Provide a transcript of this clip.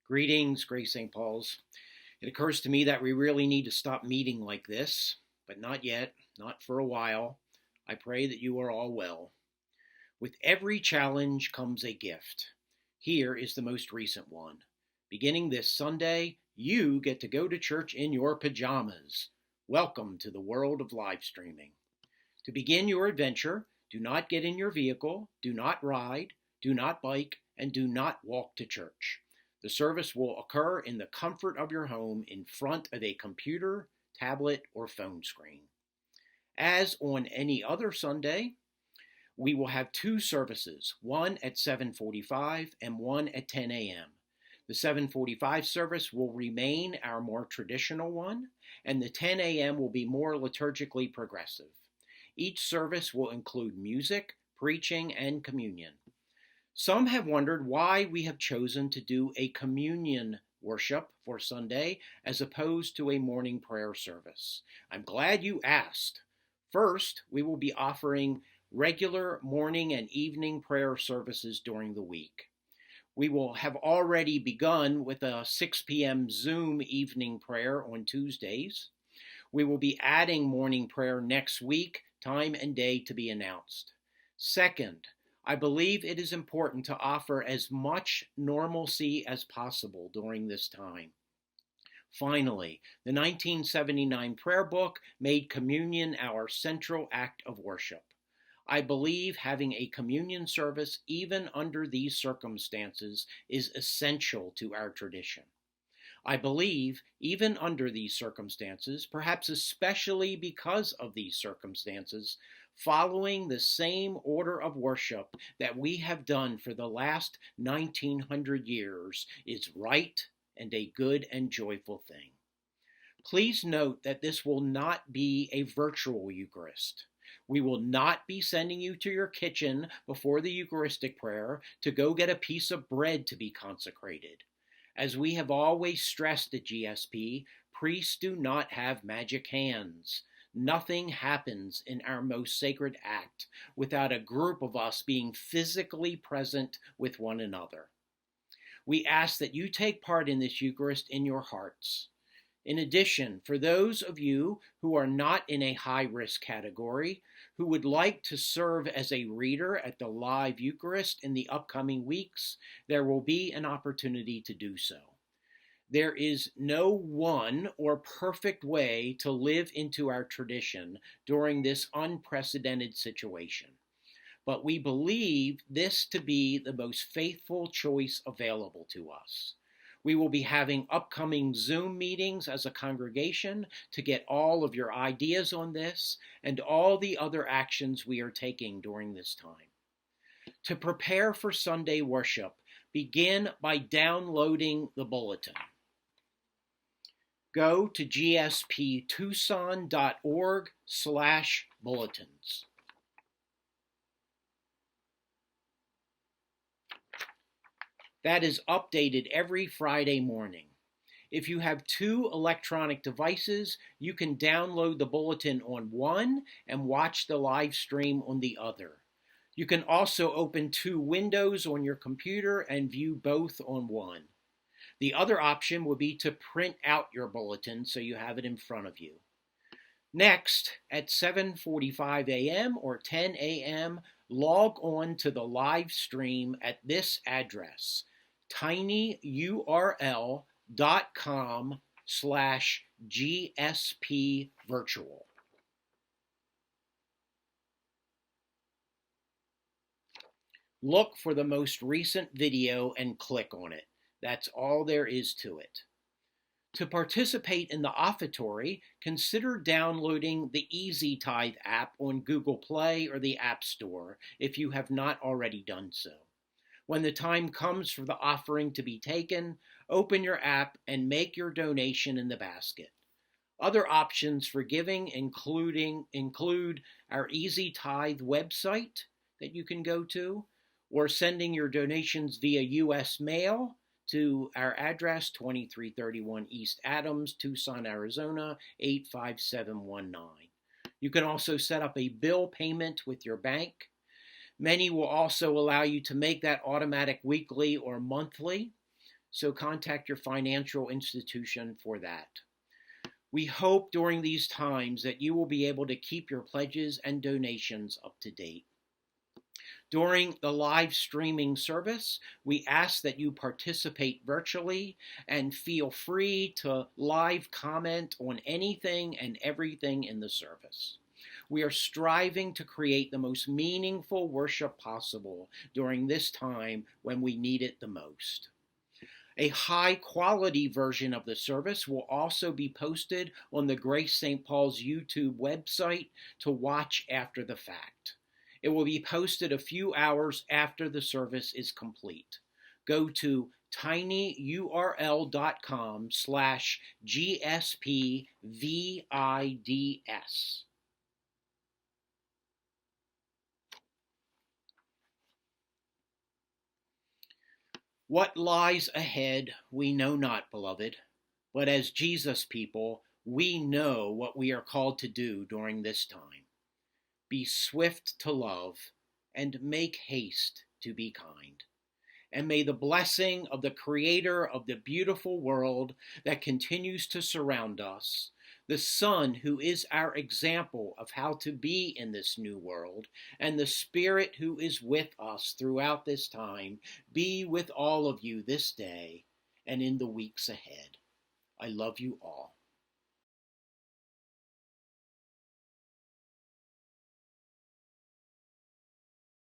Greetings, Grace St. Paul's. It occurs to me that we really need to stop meeting like this, but not yet, not for a while. I pray that you are all well. With every challenge comes a gift. Here is the most recent one. Beginning this Sunday, you get to go to church in your pajamas. Welcome to the world of live streaming. To begin your adventure, do not get in your vehicle, do not ride, do not bike, and do not walk to church. The service will occur in the comfort of your home in front of a computer, tablet, or phone screen. As on any other Sunday, we will have two services, one at 7:45 and one at 10 a.m. The 7:45 service will remain our more traditional one, and the 10 a.m. will be more liturgically progressive. Each service will include music, preaching, and communion. Some have wondered why we have chosen to do a communion worship for Sunday as opposed to a morning prayer service. I'm glad you asked. First, we will be offering regular morning and evening prayer services during the week. We will have already begun with a 6 p.m. Zoom evening prayer on Tuesdays. We will be adding morning prayer next week, time and day to be announced. Second, I believe it is important to offer as much normalcy as possible during this time. Finally, the 1979 prayer book made communion our central act of worship. I believe having a communion service, even under these circumstances, is essential to our tradition. I believe, even under these circumstances, perhaps especially because of these circumstances, following the same order of worship that we have done for the last 1900 years is right and a good and joyful thing. Please note that this will not be a virtual Eucharist. We will not be sending you to your kitchen before the Eucharistic prayer to go get a piece of bread to be consecrated. As we have always stressed at GSP, priests do not have magic hands. Nothing happens in our most sacred act without a group of us being physically present with one another. We ask that you take part in this Eucharist in your hearts. In addition, for those of you who are not in a high-risk category, who would like to serve as a reader at the live Eucharist in the upcoming weeks, there will be an opportunity to do so. There is no one or perfect way to live into our tradition during this unprecedented situation, but we believe this to be the most faithful choice available to us. We will be having upcoming Zoom meetings as a congregation to get all of your ideas on this and all the other actions we are taking during this time. To prepare for Sunday worship, begin by downloading the bulletin. Go to gsptucson.org/bulletins. That is updated every Friday morning. If you have two electronic devices, you can download the bulletin on one and watch the live stream on the other. You can also open two windows on your computer and view both on one. The other option would be to print out your bulletin so you have it in front of you. Next, at 7:45 a.m. or 10 a.m., log on to the live stream at this address, tinyurl.com/GSP virtual. Look for the most recent video and click on it. That's all there is to it. To participate in the offertory, consider downloading the Easy Tithe app on Google Play or the App Store if you have not already done so. When the time comes for the offering to be taken, open your app and make your donation in the basket. Other options for giving include our Easy Tithe website that you can go to, or sending your donations via U.S. mail to our address, 2331 East Adams, Tucson, Arizona, 85719. You can also set up a bill payment with your bank. Many will also allow you to make that automatic weekly or monthly. so contact your financial institution for that. We hope during these times that you will be able to keep your pledges and donations up to date. During the live streaming service, we ask that you participate virtually and feel free to live comment on anything and everything in the service. We are striving to create the most meaningful worship possible during this time when we need it the most. A high-quality version of the service will also be posted on the Grace St. Paul's YouTube website to watch after the fact. It will be posted a few hours after the service is complete. Go to tinyurl.com/GSPVIDS. What lies ahead, we know not, beloved, but as Jesus people, we know what we are called to do during this time. Be swift to love, and make haste to be kind. And may the blessing of the Creator of the beautiful world that continues to surround us, the Son who is our example of how to be in this new world, and the Spirit who is with us throughout this time, be with all of you this day and in the weeks ahead. I love you all.